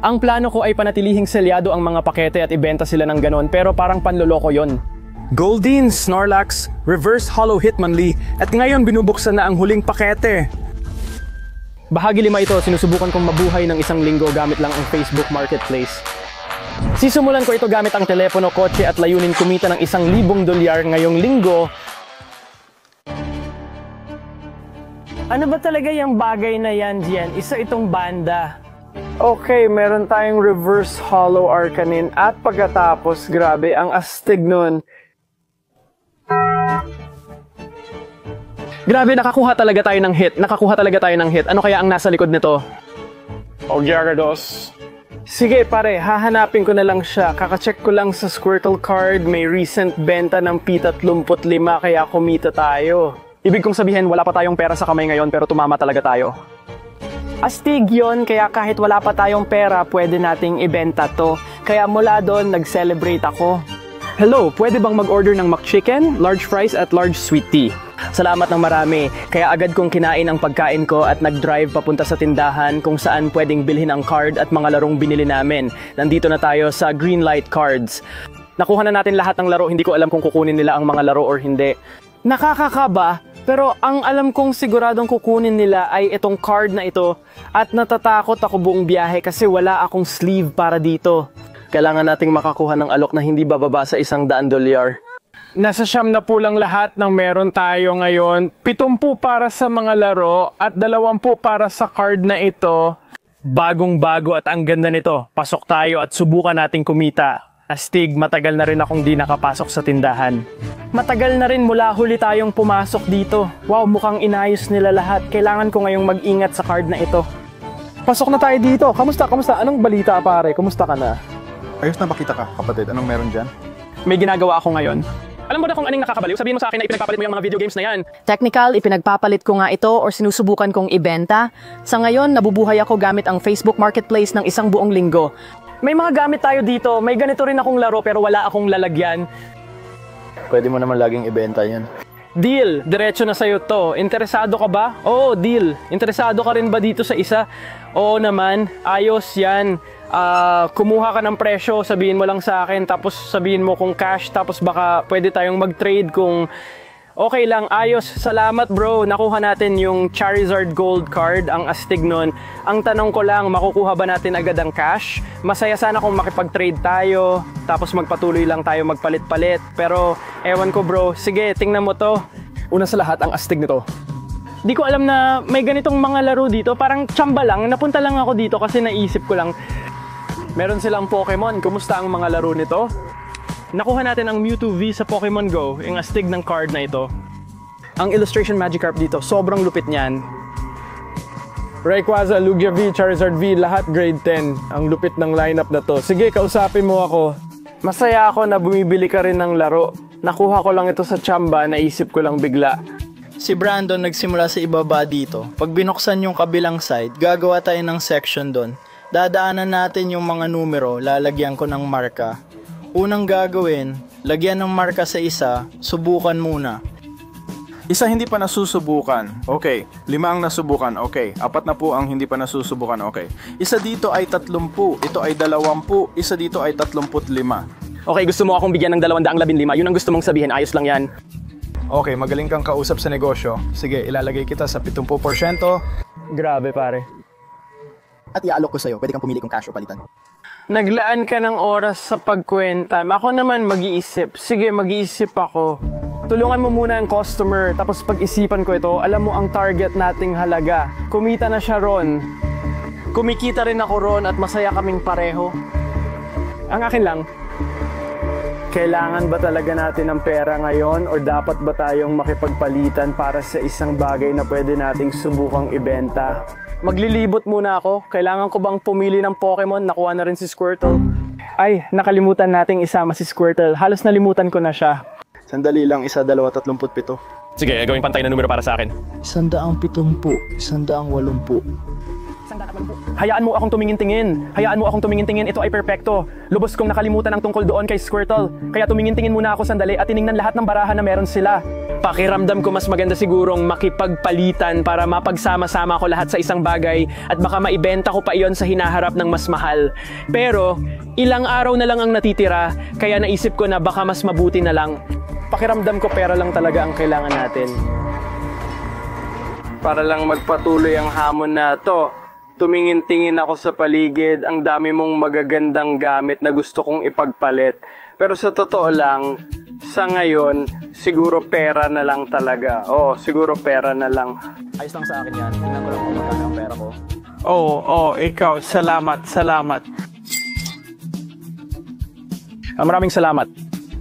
Ang plano ko ay panatilihing selyado ang mga pakete at ibenta sila ng ganon, pero parang panloloko yon. Goldeen, Snorlax, Reverse Hollow Hitmonlee, at ngayon binubuksan na ang huling pakete. Bahagi 5 ito, sinusubukan kong mabuhay ng isang linggo gamit lang ang Facebook Marketplace. Sisimulan ko ito gamit ang telepono, kotse at layunin kumita ng $1,000 ngayong linggo. Ano ba talaga yung bagay na yan, Gian? Isa itong banda. Okay, meron tayong Reverse Hollow Arcanine at pagkatapos, grabe, ang astig nun. Grabe, nakakuha talaga tayo ng hit. Ano kaya ang nasa likod nito? Gyarados. Sige pare, hahanapin ko na lang siya. Kakacheck ko lang sa Squirtle card. May recent benta ng P35 kaya kumita tayo. Ibig kong sabihin, wala pa tayong pera sa kamay ngayon pero tumama talaga tayo. Astig yon, kaya kahit wala pa tayong pera, pwede nating ibenta to. Kaya mula doon, nag-celebrate ako. Hello, pwede bang mag-order ng McChicken, large fries at large sweet tea? Salamat ng marami. Kaya agad kong kinain ang pagkain ko at nag-drive papunta sa tindahan kung saan pwedeng bilhin ang card at mga larong binili namin. Nandito na tayo sa Greenlight Cards. Nakuha na natin lahat ng laro, hindi ko alam kung kukunin nila ang mga laro or hindi. Nakakakaba, pero ang alam kong siguradong kukunin nila ay itong card na ito at natatakot ako buong biyahe kasi wala akong sleeve para dito. Kailangan nating makakuha ng alok na hindi bababa sa $100. Nasa 9 na po lang lahat ng meron tayo ngayon. 7 para sa mga laro at 20 para sa card na ito. Bagong-bago at ang ganda nito. Pasok tayo at subukan nating kumita. Astig, matagal na rin akong di nakapasok sa tindahan. Matagal na rin mula huli tayong pumasok dito. Wow, mukhang inayos nila lahat. Kailangan ko ngayong mag-ingat sa card na ito. Pasok na tayo dito. Kamusta? Anong balita pare? Kamusta ka na? Ayos na makita ka, kapatid. Anong meron dyan? May ginagawa ako ngayon. Alam mo na kung anong nakakabaliw? Sabihin mo sa akin na ipinagpapalit mo yung mga video games na yan. Technical, ipinagpapalit ko nga ito or sinusubukan kong ibenta. Sa ngayon, nabubuhay ako gamit ang Facebook Marketplace ng isang buong linggo. May mga gamit tayo dito. May ganito rin akong laro pero wala akong lalagyan. Pwede mo naman laging ibenta yan. Deal, diretso na sa'yo to. Interesado ka ba? Oo, deal. Interesado ka rin ba dito sa isa? Oo naman, ayos yan. Kumuha ka ng presyo, sabihin mo lang sa akin, tapos sabihin mo kung cash, tapos baka pwede tayong mag-trade kung okay lang, ayos. Salamat bro, nakuha natin yung Charizard Gold card, ang astig nun. Ang tanong ko lang, makukuha ba natin agad ang cash? Masaya sana kung makipag-trade tayo, tapos magpatuloy lang tayo magpalit-palit. Pero ewan ko bro, sige, tingnan mo to. Una sa lahat, ang astig nito. Di ko alam na may ganitong mga laro dito, parang tsamba lang. Napunta lang ako dito kasi naisip ko lang. Meron silang Pokemon, kumusta ang mga laro nito? Nakuha natin ang Mewtwo V sa Pokemon Go, yung astig ng card na ito. Ang Illustration Magikarp dito, sobrang lupit niyan. Rayquaza, Lugia V, Charizard V, lahat grade 10. Ang lupit ng lineup na to. Sige, kausapin mo ako. Masaya ako na bumibili ka rin ng laro. Nakuha ko lang ito sa tsamba, naisip ko lang bigla. Si Brandon nagsimula sa ibaba dito. Pag binuksan yung kabilang side, gagawa tayo ng section doon. Dadaanan natin yung mga numero, lalagyan ko ng marka. Unang gagawin, lagyan ng marka sa isa, subukan muna. Isa hindi pa nasusubukan. Okay. 5 ang nasubukan. Okay. 4 na po ang hindi pa nasusubukan. Okay. Isa dito ay 30. Ito ay 20. Isa dito ay 35. Okay, gusto mo akong bigyan ng 215. Yun ang gusto mong sabihin, ayos lang yan. Okay, magaling kang kausap sa negosyo. Sige, ilalagay kita sa 70%. Grabe pare. At iaalok ko sa'yo, pwede kang pumili kung cash o palitan. Naglaan ka ng oras sa pagkwenta. Ako naman mag-iisip. Sige, mag-iisip ako. Tulungan mo muna ang customer, tapos pag-isipan ko ito, alam mo ang target nating halaga. Kumita na siya ron. Kumikita rin ako ron at masaya kaming pareho. Ang akin lang, kailangan ba talaga natin ng pera ngayon o dapat ba tayong makipagpalitan para sa isang bagay na pwede nating subukang ibenta? Maglilibot muna ako. Kailangan ko bang pumili ng Pokemon? Nakuha na rin si Squirtle. Ay, nakalimutan nating isama si Squirtle. Halos nalimutan ko na siya. Sandali lang, 137. Sige, gawing pantay na numero para sa akin. 170, 180. Hayaan mo akong tumingin-tingin. Hayaan mo akong tumingin-tingin. Ito ay perpekto. Lubos kong nakalimutan ang tungkol doon kay Squirtle. Kaya tumingin-tingin muna ako sandali at tiningnan lahat ng barahan na meron sila. Pakiramdam ko mas maganda sigurong makipagpalitan para mapagsama-sama ko lahat sa isang bagay at baka maibenta ko pa iyon sa hinaharap ng mas mahal. Pero ilang araw na lang ang natitira, kaya naisip ko na baka mas mabuti na lang. Pakiramdam ko pera lang talaga ang kailangan natin. Para lang magpatuloy ang hamon na to, tumingin-tingin ako sa paligid, ang dami mong magagandang gamit na gusto kong ipagpalit. Pero sa totoo lang, sa ngayon, siguro pera na lang talaga. Oo, siguro pera na lang. Ayos lang sa akin yan. Tingnan ko lang kung magkano ang pera ko. Oo, ikaw. Salamat. Maraming salamat.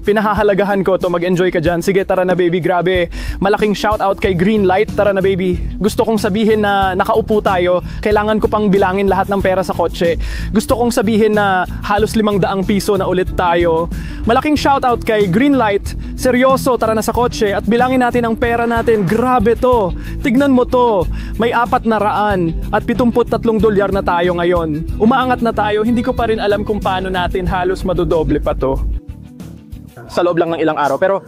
Pinahahalagahan ko to, mag-enjoy ka dyan. Sige, tara na baby, grabe. Malaking shoutout kay Greenlight, tara na baby. Gusto kong sabihin na nakaupo tayo, kailangan ko pang bilangin lahat ng pera sa kotse. Gusto kong sabihin na halos 500 piso na ulit tayo. Malaking shoutout kay Greenlight, seryoso, tara na sa kotse at bilangin natin ang pera natin. Grabe to, tignan mo to. May 400 at 73 dolyar na tayo ngayon. Umaangat na tayo, hindi ko pa rin alam kung paano natin halos madodoble pa to. Sa loob lang ng ilang araw, pero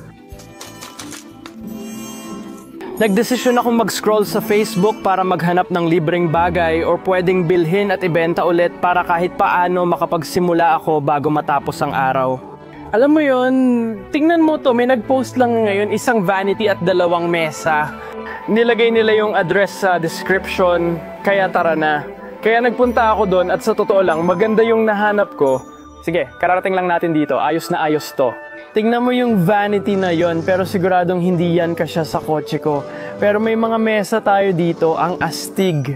nagdesisyon akong mag-scroll sa Facebook para maghanap ng libreng bagay o pwedeng bilhin at ibenta ulit para kahit paano makapagsimula ako bago matapos ang araw. Alam mo yon, tingnan mo to, may nag-post lang ngayon isang vanity at 2 mesa. Nilagay nila yung address sa description, kaya tara na. Kaya nagpunta ako doon at sa totoo lang, maganda yung nahanap ko. Sige, kararating lang natin dito, ayos na ayos to. Tingnan mo yung vanity na yon, pero siguradong hindi yan kasya sa kotse ko. Pero may mga mesa tayo dito, ang astig.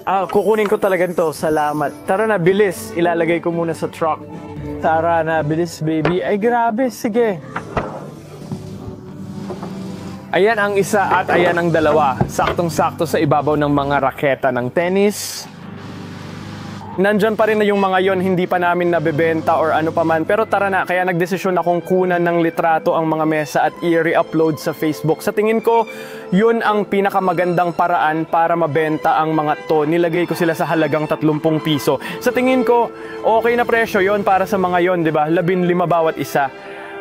Kukunin ko talaga ito, salamat. Tara na, bilis, ilalagay ko muna sa truck. Tara na, bilis baby. Ay grabe, sige. Ayan ang isa at ayan ang dalawa. Saktong-sakto sa ibabaw ng mga raketa ng tennis. Nandyan pa rin na yung mga yon, hindi pa namin nabebenta or ano pa man. Pero tara na, kaya nagdesisyon akong kunan ng litrato ang mga mesa at i-re-upload sa Facebook. Sa tingin ko, yun ang pinakamagandang paraan para mabenta ang mga to. Nilagay ko sila sa halagang 30 piso. Sa tingin ko, okay na presyo yon para sa mga yon, di ba? 15 bawat isa.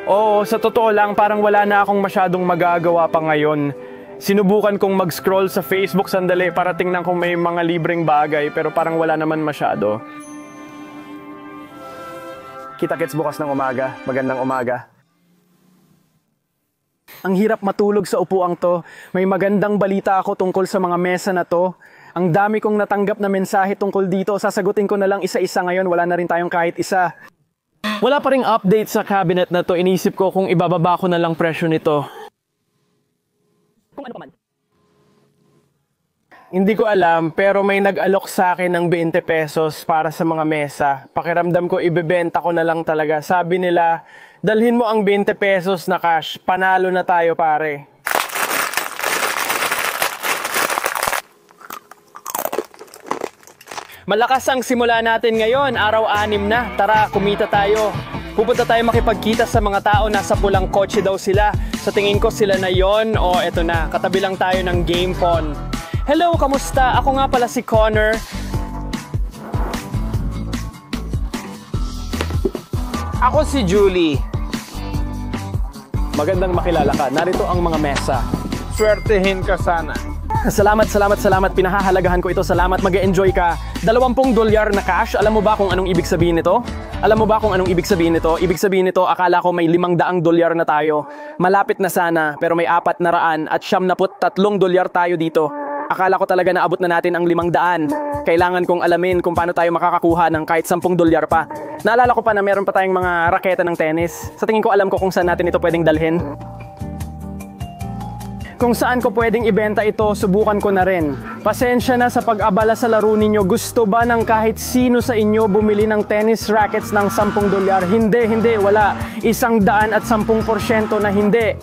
Oo, sa totoo lang, parang wala na akong masyadong magagawa pa ngayon. Sinubukan kong mag-scroll sa Facebook sandali para tingnan kung may mga libreng bagay, pero parang wala naman masyado. Kita-kits bukas ng umaga. Magandang umaga. Ang hirap matulog sa upuang to. May magandang balita ako tungkol sa mga mesa na to. Ang dami kong natanggap na mensahe tungkol dito. Sasagutin ko na lang isa-isa ngayon. Wala na rin tayong kahit isa. Wala pa ring update sa cabinet na to. Inisip ko kung ibababa ko na lang presyo nito. Kung ano pa man. Hindi ko alam, pero may nag-alok sa akin ng 20 pesos para sa mga mesa. Pakiramdam ko, ibebenta ko na lang talaga. Sabi nila, dalhin mo ang 20 pesos na cash. Panalo na tayo, pare. Malakas ang simula natin ngayon. Araw 6 na. Tara, kumita tayo. Pupunta tayo makipagkita sa mga tao. Nasa pulang kotse daw sila. Sa tingin ko sila na yon. O eto na, katabi lang tayo ng game phone. Hello, kamusta? Ako nga pala si Connor. Ako si Julie. Magandang makilala ka. Narito ang mga mesa. Swertehin ka sana. Salamat. Pinahahalagahan ko ito. Salamat, mag-e-enjoy ka. 20 dolyar na cash. Alam mo ba kung anong ibig sabihin nito? Ibig sabihin nito, akala ko may 500 dolyar na tayo. Malapit na sana, pero may 400 at 73 dolyar tayo dito. Akala ko talaga na abot na natin ang 500. Kailangan kong alamin kung paano tayo makakakuha ng kahit 10 dolyar pa. Naalala ko pa na meron pa tayong mga raketa ng tennis. Sa tingin ko alam ko kung saan natin ito pwedeng dalhin. Kung saan ko pwedeng ibenta ito, subukan ko na rin. Pasensya na sa pag-abala sa laro ninyo. Gusto ba ng kahit sino sa inyo bumili ng tennis rackets ng 10 dolyar? Hindi, wala. 110% na hindi.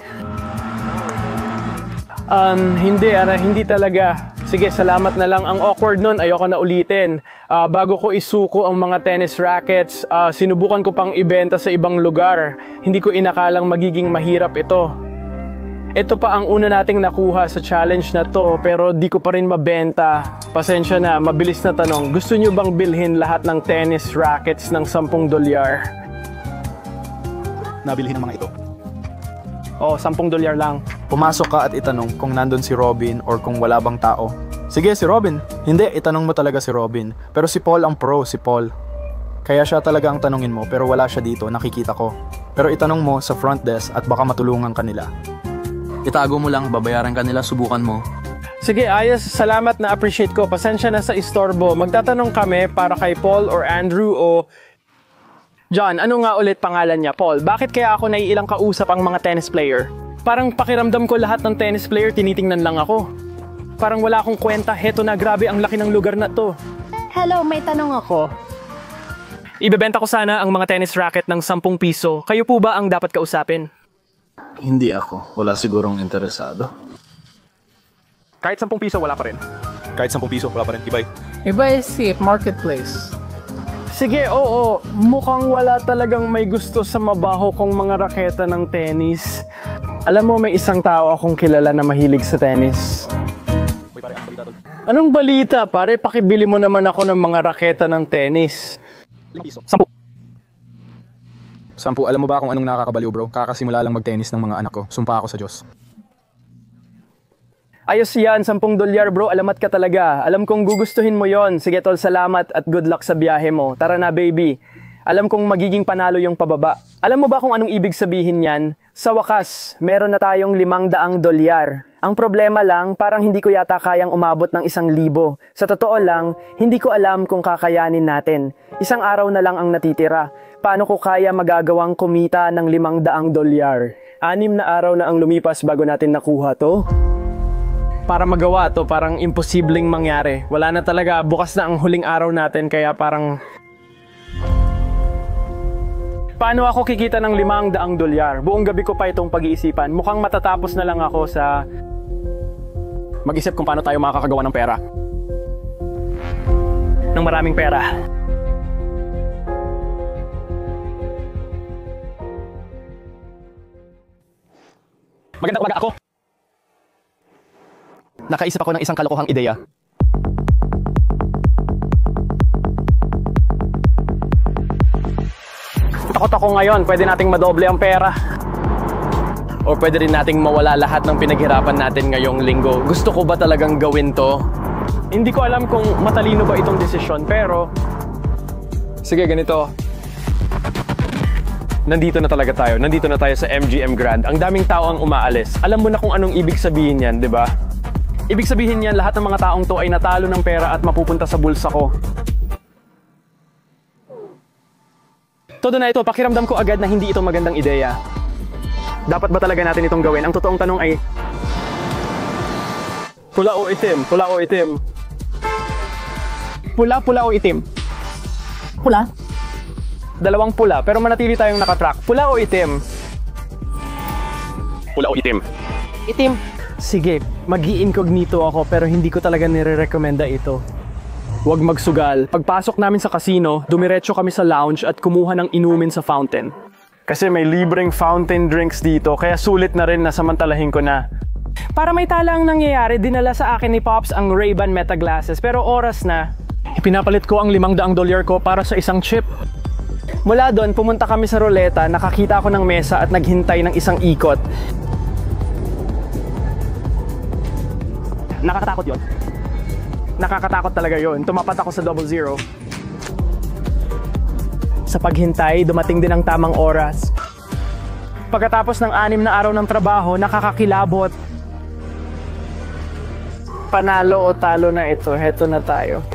Hindi talaga. Sige, salamat na lang. Ang awkward nun, ayoko na ulitin. Bago ko isuko ang mga tennis rackets, sinubukan ko pang ibenta sa ibang lugar. Hindi ko inakalang magiging mahirap ito. Ito pa ang una nating nakuha sa challenge na to, pero di ko pa rin mabenta. Pasensya na, mabilis na tanong. Gusto nyo bang bilhin lahat ng tennis rackets ng 10 dolyar? Nabilhin ang mga ito. Oo, 10 dolyar lang. Pumasok ka at itanong kung nandun si Robin or kung wala bang tao. Sige, si Robin. Hindi, itanong mo talaga si Robin. Pero si Paul ang pro, si Paul. Kaya siya talaga ang tanungin mo pero wala siya dito, nakikita ko. Pero itanong mo sa front desk at baka matulungan ka nila. Itago mo lang, babayaran ka nila, subukan mo. Sige, ayos. Salamat, na appreciate ko. Pasensya na sa istorbo. Magtatanong kami para kay Paul or Andrew o John. Ano nga ulit pangalan niya? Paul. Bakit kaya ako naiilang kausap ang mga tennis player? Parang pakiramdam ko lahat ng tennis player tinitingnan lang ako. Parang wala akong kwenta. Heto na, grabe ang laki ng lugar na to. Hello, may tanong ako. Ibebenta ko sana ang mga tennis racket ng 10 piso. Kayo po ba ang dapat kausapin? Hindi ako. Wala sigurong interesado. Kahit 10 piso, wala pa rin. Kahit 10 piso, wala pa rin. Ibay. Iba Isip Marketplace. Sige, oo. Mukhang wala talagang may gusto sa mabaho kong mga raketa ng tennis. Alam mo, may isang tao akong kilala na mahilig sa tennis. Anong balita, pare? Pakibili mo naman ako ng mga raketa ng tennis. 10. Alam mo ba kung anong nakakabaliw, bro? Kakasimula lang mag-tennis ng mga anak ko. Sumpa ako sa Diyos. Ayos yan, 10 dolyar bro, alamat ka talaga. Alam kong gugustuhin mo yon. Sige tol, salamat at good luck sa biyahe mo. Tara na baby. Alam kong magiging panalo yung pababa. Alam mo ba kung anong ibig sabihin yan? Sa wakas, meron na tayong 500 dolyar. Ang problema lang, parang hindi ko yata kayang umabot ng 1,000. Sa totoo lang, hindi ko alam kung kakayanin natin. Isang araw na lang ang natitira. Paano ko kaya magagawang kumita ng 500 dolyar? 6 na araw na ang lumipas bago natin nakuha to. Para magawa to, parang imposibleng mangyari. Wala na talaga, bukas na ang huling araw natin, kaya parang... Paano ako kikita ng 500 dolyar? Buong gabi ko pa itong pag-iisipan. Mukhang matatapos na lang ako sa... mag-isip kung paano tayo makakagawa ng pera. Ng maraming pera. Maganda talaga ako. Nakaisip ako ng isang kalokohang ideya. Takot ako ngayon, pwede nating madoble ang pera. O pwede rin nating mawala lahat ng pinaghirapan natin ngayong linggo. Gusto ko ba talagang gawin to? Hindi ko alam kung matalino ba itong desisyon, pero... Sige, ganito. Nandito na talaga tayo. Nandito na tayo sa MGM Grand. Ang daming tao ang umaalis. Alam mo na kung anong ibig sabihin yan, di ba? Ibig sabihin yan, lahat ng mga taong to ay natalo ng pera at mapupunta sa bulsa ko. Todo na ito, pakiramdam ko agad na hindi ito magandang ideya. Dapat ba talaga natin itong gawin? Ang totoong tanong ay... Pula o itim? Pula o itim? Pula, pula o itim? Pula? Dalawang pula, pero manatili tayong nakatrack. Pula o itim? Pula o itim? Itim. Sige, mag-i-incognito ako pero hindi ko talaga nire-recommenda ito. Huwag magsugal. Pagpasok namin sa casino, dumiretso kami sa lounge at kumuha ng inumin sa fountain. Kasi may libreng fountain drinks dito, kaya sulit na rin na samantalahin ko na. Para may tala ang nangyayari, dinala sa akin ni Pops ang Ray-Ban Meta Glasses, pero oras na. Ipinapalit ko ang 500 dolyar ko para sa isang chip. Mula doon, pumunta kami sa ruleta, nakakita ako ng mesa at naghintay ng isang ikot. Nakakatakot yon. Nakakatakot talaga yon. Tumapat ako sa 00. Sa paghintay, dumating din ang tamang oras. Pagkatapos ng 6 na araw ng trabaho, nakakakilabot. Panalo o talo na ito. Heto na tayo.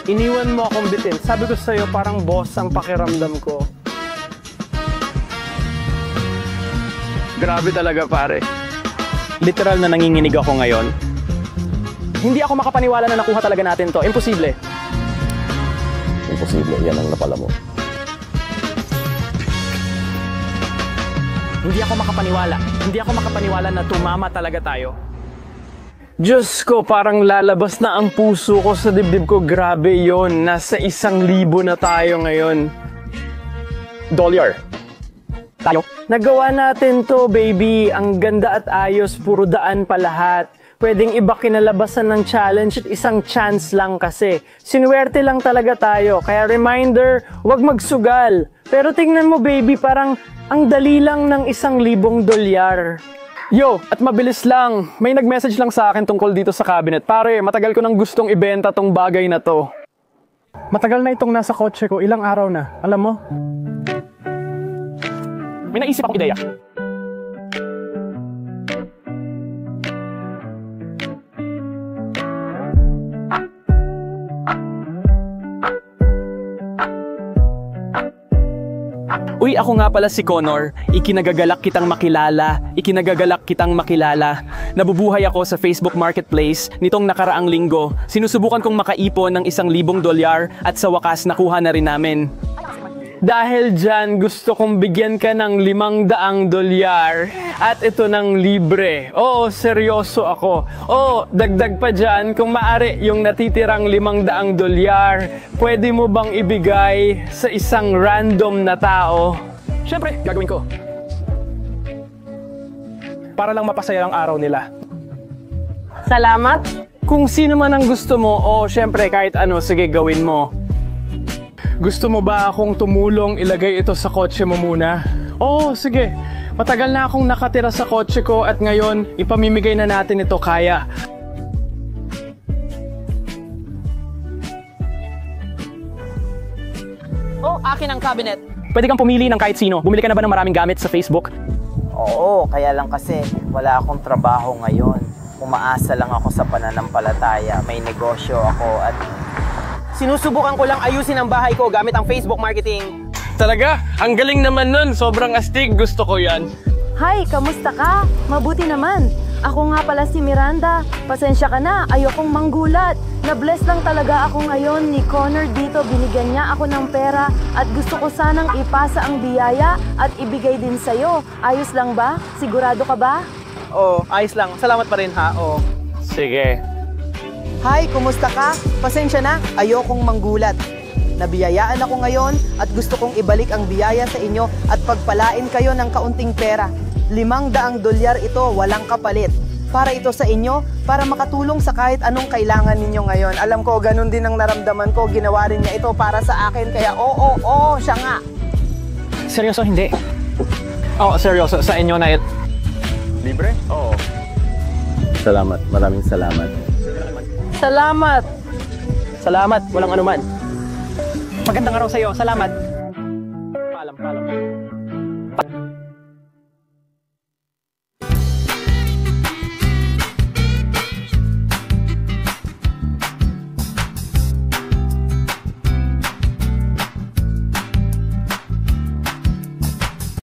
Iniwan mo akong bitin. Sabi ko sa'yo, parang boss ang pakiramdam ko. Grabe talaga, pare. Literal na nanginginig ako ngayon. Hindi ako makapaniwala na nakuha talaga natin to. Imposible. Imposible, yan ang napala mo. Hindi ako makapaniwala. Hindi ako makapaniwala na tumama talaga tayo. Diyos ko, parang lalabas na ang puso ko sa dibdib ko. Grabe yon. Nasa 1,000 na tayo ngayon. Dolyar. tayo. Nagawa natin to, baby. Ang ganda at ayos, puro daan pa lahat. Pwedeng iba kinalabasan ng challenge at isang chance lang kasi. Sinuwerte lang talaga tayo. Kaya reminder, huwag magsugal. Pero tingnan mo, baby, parang ang dali lang ng $1,000. Yo, at mabilis lang. May nag-message lang sa akin tungkol dito sa cabinet. Pare, matagal ko nang gustong ibenta tong bagay na to. Matagal na itong nasa kotse ko. Ilang araw na. Alam mo? May naisip akong ideya. Uy, ako nga pala si Connor. Ikinagagalak kitang makilala. Nabubuhay ako sa Facebook Marketplace nitong nakaraang linggo. Sinusubukan kong makaipon ng $1,000 at sa wakas nakuha na rin namin. Dahil dyan, gusto kong bigyan ka ng $500 at ito ng libre. Oo, seryoso ako. Oo, dagdag pa dyan, kung maaari yung natitirang $500, pwede mo bang ibigay sa isang random na tao? Siyempre, gagawin ko. Para lang mapasaya ang araw nila. Salamat. Kung sino man ang gusto mo, siyempre kahit ano, sige gawin mo. Gusto mo ba akong tumulong ilagay ito sa kotse mo muna? Oo, sige. Matagal na akong nakatira sa kotse ko at ngayon ipamimigay na natin ito kaya. Akin ang cabinet. Pwede kang pumili ng kahit sino. Bumili ka na ba ng maraming gamit sa Facebook? Oo, kaya lang kasi wala akong trabaho ngayon. Umaasa lang ako sa pananampalataya. May negosyo ako at Sinusubukan ko lang ayusin ang bahay ko gamit ang Facebook marketing. Talaga? Ang galing naman nun. Sobrang astig. Gusto ko yan. Hi, kamusta ka? Mabuti naman. Ako nga pala si Miranda. Pasensya ka na, ayokong manggulat. Na-bless lang talaga ako ngayon ni Connor dito. Binigyan niya ako ng pera at gusto ko sanang ipasa ang biyaya at ibigay din sa'yo. Ayos lang ba? Sigurado ka ba? Oo, ayos lang. Salamat pa rin ha. Oo. Sige. Hi, kumusta ka? Pasensya na, ayokong manggulat. Nabiyayaan ako ngayon at gusto kong ibalik ang biyaya sa inyo at pagpalain kayo ng kaunting pera. $500 ito, walang kapalit. Para ito sa inyo, para makatulong sa kahit anong kailangan ninyo ngayon. Alam ko, ganun din ang naramdaman ko. Ginawa rin niya ito para sa akin, kaya siya nga. Seryoso, hindi. Seryoso. Sa inyo na ito. Libre? Oo. Salamat. Maraming salamat. Salamat. Salamat. Walang anuman. Magandang araw sa'yo. Salamat. Paalam.